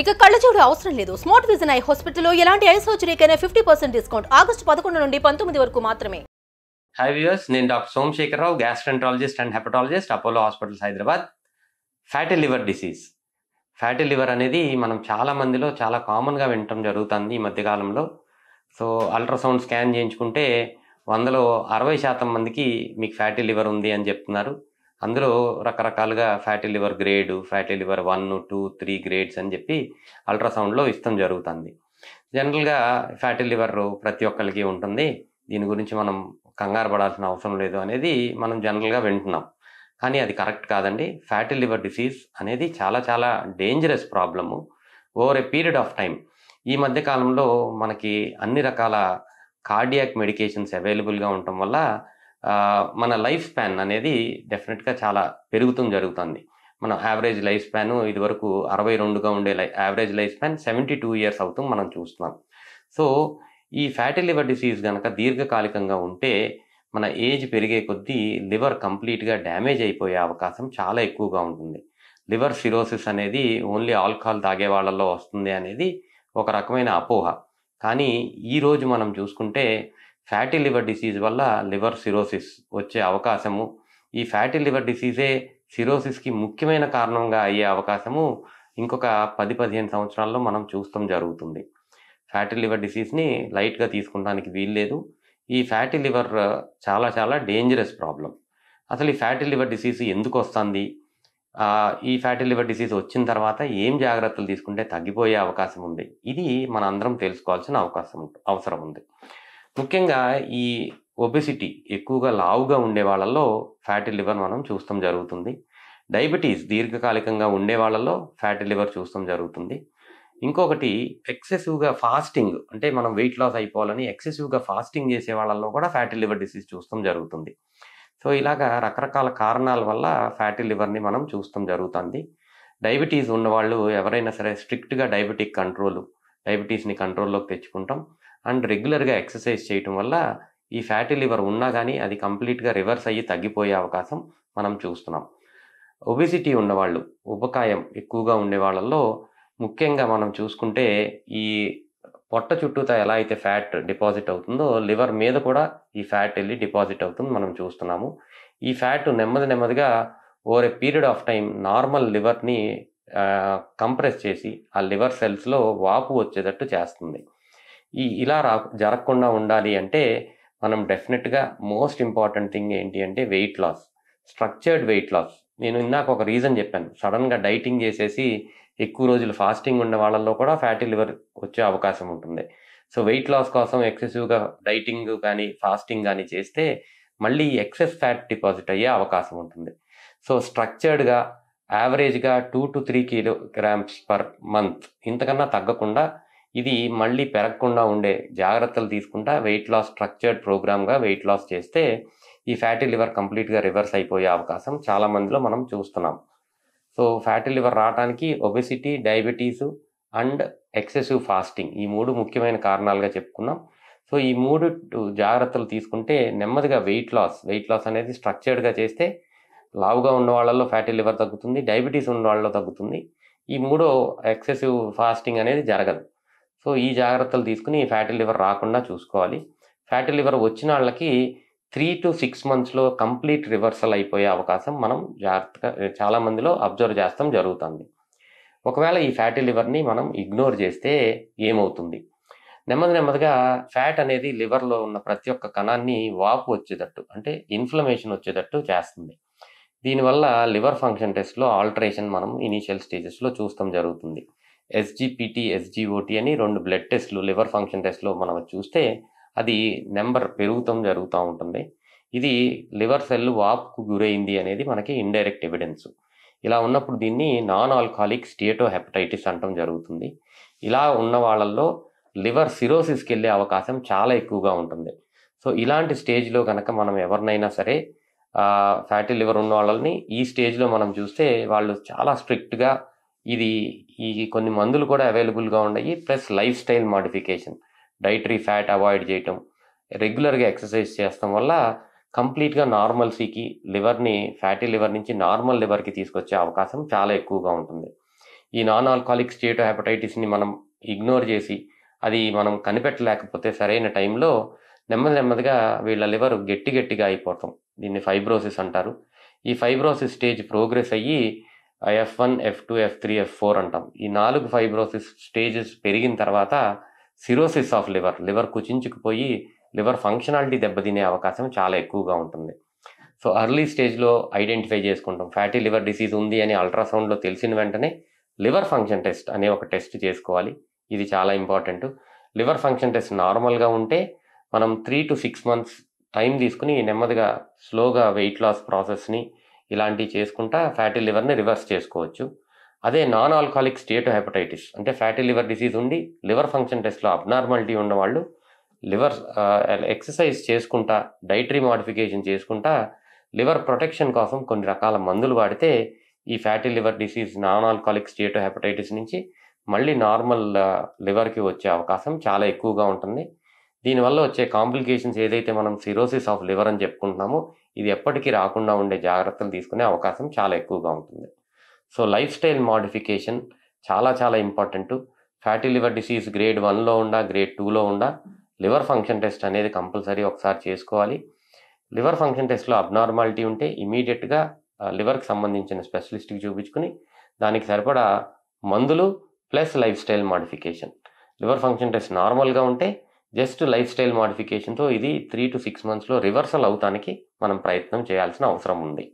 ఇక కళ్ళజోడు అవసరం లేదు. స్మార్ట్ విజన్ ఐ హాస్పిటల్లో ఎలాంటి ఐ సర్జరీకైనా 50% డిస్కౌంట్. ఆగస్టు 11 నుండి 19 వరకు మాత్రమే. హాయ్ వ్యూయర్స్, నేను doctor Somasekhara Rao, gastroenterologist and hepatologist, Apollo hospitals Hyderabad. Fatty liver disease. Fatty liver అనేది మనం చాలా మందిలో చాలా కామన్గా వినటం జరుగుతుంది ఈ మధ్యకాలంలో. సో అల్ట్రాసౌండ్ స్కాన్ చేయించుకుంటే 100లో 60% మందికి మీకు ఫ్యాటీ లివర్ ఉంది అని చెప్తున్నారు. అందులో రకరకాలుగా fatty liver grade, fatty liver 1, 2, 3 grades అని చెప్పి అల్ట్రాసౌండ్లో ఇష్టం జరుగుతుంది. జనరల్గా ఫ్యాటీ లివర్ ప్రతి ఒక్కరికి ఉంటుంది, దీని గురించి మనం కంగారు పడాల్సిన అవసరం లేదు అనేది మనం జనరల్గా వింటున్నాం. కానీ అది కరెక్ట్ కాదండి. ఫ్యాటీ లివర్ డిసీజ్ అనేది చాలా చాలా dangerous problem over a period of time. ఈ మధ్య కాలంలో మనకి అన్ని రకాల కార్డియాక్ మెడికేషన్స్ అవైలబుల్గా ఉండటం వల్ల మన లైఫ్ స్పాన్ అనేది డెఫినెట్గా చాలా పెరుగుతూ జరుగుతుంది. మన యావరేజ్ లైఫ్ స్పాన్ ఇదివరకు 62గా ఉండే యావరేజ్ లైఫ్ స్పాన్ 72 ఇయర్స్ అవుతూ మనం చూస్తున్నాం. సో ఈ ఫ్యాటీ లివర్ డిసీజ్ కనుక దీర్ఘకాలికంగా ఉంటే మన ఏజ్ పెరిగే కొద్దీ లివర్ కంప్లీట్గా డ్యామేజ్ అయిపోయే అవకాశం చాలా ఎక్కువగా ఉంటుంది. లివర్ సిరోసిస్ అనేది ఓన్లీ ఆల్కహాల్ తాగే వాళ్ళల్లో వస్తుంది అనేది ఒక రకమైన అపోహ. కానీ ఈరోజు మనం చూసుకుంటే ఫ్యాటీ లివర్ డిసీజ్ వల్ల లివర్ సిరోసిస్ వచ్చే అవకాశము, ఈ ఫ్యాటీ లివర్ డిసీజే సిరోసిస్కి ముఖ్యమైన కారణంగా అయ్యే అవకాశము ఇంకొక 10-15 సంవత్సరాల్లో మనం చూస్తాం జరుగుతుంది. ఫ్యాటీ లివర్ డిసీజ్ని లైట్గా తీసుకుంటానికి వీల్లేదు. ఈ ఫ్యాటీ లివర్ చాలా చాలా డేంజరస్ ప్రాబ్లం. అసలు ఈ ఫ్యాటీ లివర్ డిసీజ్ ఎందుకు వస్తుంది, ఈ ఫ్యాటీ లివర్ డిసీజ్ వచ్చిన తర్వాత ఏం జాగ్రత్తలు తీసుకుంటే తగ్గిపోయే అవకాశం ఉంది, ఇది మన అందరం తెలుసుకోవాల్సిన అవసరం ఉంది. ముఖ్యంగా ఈ ఒబెసిటీ, ఎక్కువగా లావుగా ఉండే వాళ్ళల్లో ఫ్యాటీ లివర్ మనం చూస్తాం జరుగుతుంది. డయాబెటీస్ దీర్ఘకాలికంగా ఉండే వాళ్ళల్లో ఫ్యాటీ లివర్ చూస్తాం జరుగుతుంది. ఇంకొకటి ఎక్సెసివ్గా ఫాస్టింగ్, అంటే మనం వెయిట్ లాస్ అయిపోవాలని ఎక్సెసివ్గా ఫాస్టింగ్ చేసే వాళ్ళల్లో కూడా ఫ్యాటీ లివర్ డిసీజ్ చూస్తాం జరుగుతుంది. సో ఇలాగా రకరకాల కారణాల వల్ల ఫ్యాటీ లివర్ని మనం చూస్తాం జరుగుతుంది. డయాబెటీస్ ఉన్నవాళ్ళు ఎవరైనా సరే స్ట్రిక్ట్గా డయాబెటీస్ని కంట్రోల్లోకి తెచ్చుకుంటాం. అండ్ రెగ్యులర్గా ఎక్సర్సైజ్ చేయటం వల్ల ఈ ఫ్యాటీ లివర్ ఉన్నా కానీ అది కంప్లీట్గా రివర్స్ అయ్యి తగ్గిపోయే అవకాశం మనం చూస్తున్నాం. ఒబెసిటీ ఉన్నవాళ్ళు, ఉపకాయం ఎక్కువగా ఉండే వాళ్ళల్లో ముఖ్యంగా మనం చూసుకుంటే ఈ పొట్ట చుట్టూతా ఎలా అయితే ఫ్యాట్ డిపాజిట్ అవుతుందో లివర్ మీద కూడా ఈ ఫ్యాట్ వెళ్ళి డిపాజిట్ అవుతుంది మనం చూస్తున్నాము. ఈ ఫ్యాట్ నెమ్మదిగా over a period of time normal లివర్ని కంప్రెస్ చేసి ఆ లివర్ సెల్స్లో వాపు వచ్చేటట్టు చేస్తుంది. ఇలా జరగకుండా ఉండాలి అంటే మనం డెఫినెట్గా మోస్ట్ ఇంపార్టెంట్ థింగ్ ఏంటి అంటే weight loss, structured weight loss. నేను ఇందాక ఒక రీజన్ చెప్పాను, సడన్గా డైటింగ్ చేసేసి ఎక్కువ రోజులు ఫాస్టింగ్ ఉన్న వాళ్ళల్లో కూడా ఫ్యాటీ లివర్ వచ్చే అవకాశం ఉంటుంది. సో వెయిట్ లాస్ కోసం ఎక్సెసివ్గా డైటింగ్ కానీ ఫాస్టింగ్ కానీ చేస్తే మళ్ళీ ఎక్సెస్ ఫ్యాట్ డిపాజిట్ అయ్యే అవకాశం ఉంటుంది. సో స్ట్రక్చర్డ్గా యావరేజ్గా 2 to 3 kilograms పర్ మంత్, ఇంతకన్నా తగ్గకుండా ఇది మళ్ళీ పెరగకుండా ఉండే జాగ్రత్తలు తీసుకుంటా వెయిట్ లాస్ స్ట్రక్చర్డ్ ప్రోగ్రామ్గా వెయిట్ లాస్ చేస్తే ఈ ఫ్యాటీ లివర్ కంప్లీట్గా రివర్స్ అయిపోయే అవకాశం చాలా మందిలో మనం చూస్తున్నాం. సో ఫ్యాటీ లివర్ రావడానికి obesity, diabetes and excessive fasting, ఈ 3 ముఖ్యమైన కారణాలుగా చెప్పుకున్నాం. సో ఈ 3 జాగ్రత్తలు తీసుకుంటే నెమ్మదిగా వెయిట్ లాస్ అనేది స్ట్రక్చర్డ్గా చేస్తే లావుగా ఉన్న వాళ్ళలో ఫ్యాటీ లివర్ తగ్గుతుంది, డయాబెటీస్ ఉన్న వాళ్ళలో తగ్గుతుంది. ఈ 3 ఎక్సెసివ్ ఫాస్టింగ్ అనేది జరగదు. సో ఈ జాగ్రత్తలు తీసుకుని ఫ్యాటీ లివర్ రాకుండా చూసుకోవాలి. ఫ్యాటీ లివర్ వచ్చిన వాళ్ళకి 3 to 6 monthsలో కంప్లీట్ రివర్సల్ అయిపోయే అవకాశం మనం జాగ్రత్తగా చాలా మందిలో అబ్జర్వ్ చేస్తాం జరుగుతుంది. ఒకవేళ ఈ ఫ్యాటీ లివర్ని మనం ఇగ్నోర్ చేస్తే ఏమవుతుంది, నెమ్మదిగా ఫ్యాట్ అనేది లివర్లో ఉన్న ప్రతి ఒక్క కణాన్ని వాపు వచ్చేటట్టు, అంటే ఇన్ఫ్లమేషన్ వచ్చేటట్టు చేస్తుంది. దీనివల్ల లివర్ ఫంక్షన్ టెస్ట్లో ఆల్టరేషన్ మనం ఇనీషియల్ స్టేజెస్లో చూస్తాం జరుగుతుంది. SGPT, SGOT అని 2 బ్లడ్ టెస్ట్లు లివర్ ఫంక్షన్ టెస్ట్లో మనం చూస్తే అది నెంబర్ పెరుగుతూ జరుగుతూ ఉంటుంది. ఇది లివర్ సెల్ వాపుకు గురైంది అనేది మనకి ఇండైరెక్ట్ ఎవిడెన్స్. ఇలా ఉన్నప్పుడు దీన్ని నాన్ ఆల్కహాలిక్ స్టియటోహెపటైటిస్ అంటం జరుగుతుంది. ఇలా ఉన్న వాళ్ళల్లో లివర్ సిరోసిస్కి వెళ్ళే అవకాశం చాలా ఎక్కువగా ఉంటుంది. సో ఇలాంటి స్టేజ్లో కనుక మనం ఎవరినైనా సరే ఫ్యాటీ లివర్ ఉన్న వాళ్ళని ఈ స్టేజ్లో మనం చూస్తే వాళ్ళు చాలా స్ట్రిక్ట్గా ఈ కొన్ని మందులు కూడా అవైలబుల్గా ఉన్నాయి, plus life style modification, dietary fat avoid చేయటం, రెగ్యులర్గా ఎక్సర్సైజ్ చేస్తాం వల్ల కంప్లీట్గా నార్మల్సీకి ఫ్యాటీ లివర్ నుంచి నార్మల్ లివర్కి తీసుకొచ్చే అవకాశం చాలా ఎక్కువగా ఉంటుంది. ఈ నాన్ ఆల్కహాలిక్ స్టేటో హెపటైటిస్ని మనం ఇగ్నోర్ చేసి అది మనం కనిపెట్టలేకపోతే సరైన టైంలో నెమ్మదిగా వీళ్ళ లివర్ గట్టిగా అయిపోతాం. దీన్ని ఫైబ్రోసిస్ అంటారు. ఈ ఫైబ్రోసిస్ స్టేజ్ ప్రోగ్రెస్ అయ్యి F1, F2, F3, F4 అంటాం. ఈ 4 ఫైబ్రోసిస్ స్టేజెస్ పెరిగిన తర్వాత సిరోసిస్ ఆఫ్ లివర్ కుచించుకుపోయి లివర్ ఫంక్షనాలిటీ దెబ్బతినే అవకాశం చాలా ఎక్కువగా ఉంటుంది. సో ఎర్లీ స్టేజ్లో ఐడెంటిఫై చేసుకుంటాం. ఫ్యాటీ లివర్ డిసీజ్ ఉంది అని అల్ట్రాసౌండ్లో తెలిసిన వెంటనే లివర్ ఫంక్షన్ టెస్ట్ అనే ఒక టెస్ట్ చేసుకోవాలి. ఇది చాలా ఇంపార్టెంట్. లివర్ ఫంక్షన్ టెస్ట్ నార్మల్గా ఉంటే మనం 3 to 6 months టైం తీసుకుని నెమ్మదిగా స్లోగా వెయిట్ లాస్ ప్రాసెస్ని ఇలాంటివి చేసుకుంటా ఫ్యాటీ లివర్ని రివర్స్ చేసుకోవచ్చు. అదే నాన్ ఆల్కహాలిక్ స్టేటో హెపటైటిస్ అంటే ఫ్యాటీ లివర్ డిసీజ్ ఉండి లివర్ ఫంక్షన్ టెస్ట్లో అబ్నార్మాలిటీ ఉన్నవాళ్ళు లివర్ ఎక్సర్సైజ్ చేసుకుంటా డైటరీ మోడిఫికేషన్ చేసుకుంటా లివర్ ప్రొటెక్షన్ కోసం కొన్ని రకాల మందులు వాడితే ఈ fatty liver disease non alcoholic steatohepatitis నుంచి మళ్ళీ నార్మల్ లివర్కి వచ్చే అవకాశం చాలా ఎక్కువగా ఉంటుంది. దీనివల్ల వచ్చే కాంప్లికేషన్స్ ఏదైతే మనం సిరోసిస్ ఆఫ్ లివర్ అని చెప్పుకుంటున్నామో ఇది ఎప్పటికీ రాకుండా ఉండే జాగ్రత్తలు తీసుకునే అవకాశం చాలా ఎక్కువగా ఉంటుంది. సో లైఫ్ స్టైల్ మోడిఫికేషన్ చాలా important. Fatty liver disease grade 1లో ఉండా గ్రేడ్ 2లో ఉండా లివర్ ఫంక్షన్ టెస్ట్ అనేది కంపల్సరీ ఒకసారి చేసుకోవాలి. లివర్ ఫంక్షన్ టెస్ట్లో అబ్నార్మాలిటీ ఉంటే ఇమీడియట్గా లివర్కి సంబంధించిన స్పెషలిస్ట్కి చూపించుకుని దానికి సరిపడా మందులు plus life style modification. Liver function test నార్మల్గా ఉంటే జస్ట్ లైఫ్ స్టైల్ మోడిఫికేషన్తో ఇది 3 to 6 monthsలో రివర్సల్ అవుతానికి మనం ప్రయత్నం చేయాల్సిన అవసరం ఉంది.